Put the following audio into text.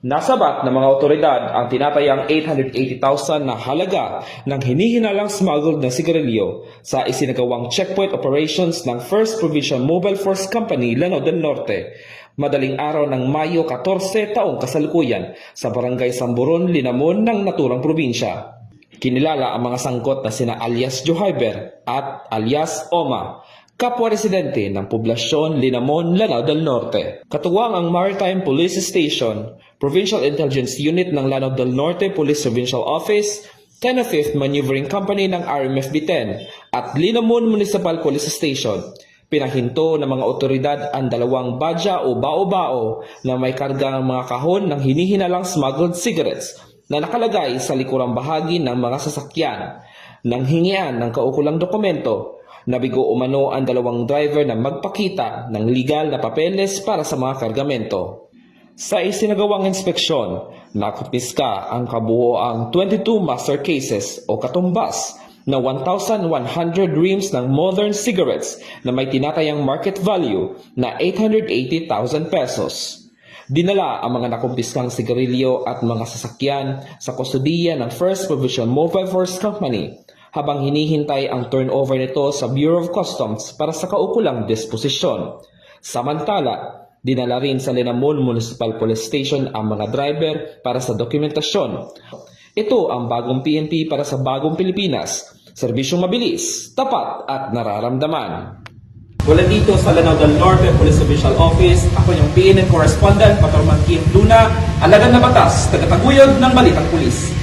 Nasabat ng mga otoridad ang tinatayang 880,000 na halaga ng hinihinalang smuggled na sigarilyo sa isinagawang checkpoint operations ng 1st Provincial Mobile Force Company, Lanao del Norte, madaling araw ng Mayo 14 taong kasalukuyan sa Barangay Samburon, Linamon ng naturang probinsya. Kinilala ang mga sangkot na sina alias Johyber at alias Oma, kapwa residente ng poblasyon Linamon, Lanao del Norte. Katuwang ang Maritime Police Station, Provincial Intelligence Unit ng Lanao del Norte Police Provincial Office, 10th Maneuvering Company ng RMFB-10 at Linamon Municipal Police Station. Pinahinto ng mga otoridad ang dalawang badya o bao-bao na may kargang mga kahon ng hinihinalang smuggled cigarettes na nakalagay sa likurang bahagi ng mga sasakyan. Nang hingian ng kaukulang dokumento, nabigo umano ang dalawang driver na magpakita ng legal na papeles para sa mga kargamento. Sa isinagawang inspeksyon, nakupiska ang kabuoang 22 master cases o katumbas na 1,100 reams ng modern cigarettes na may tinatayang market value na 880,000 pesos. Dinala ang mga nakumpiskang sigarilyo at mga sasakyan sa kustudiya ng 1st Provincial Mobile Force Company habang hinihintay ang turnover nito sa Bureau of Customs para sa kaukulang disposisyon. Samantala, dinala rin sa Linamon Municipal Police Station ang mga driver para sa dokumentasyon. Ito ang bagong PNP para sa bagong Pilipinas. Serbisyong mabilis, tapat at nararamdaman. Mula dito sa Lanao del Norte Police Official Office, ako yung PNN Correspondent, Patrolman Kim Luna, Alagan na Batas, tagataguyod ng Balitang Pulis.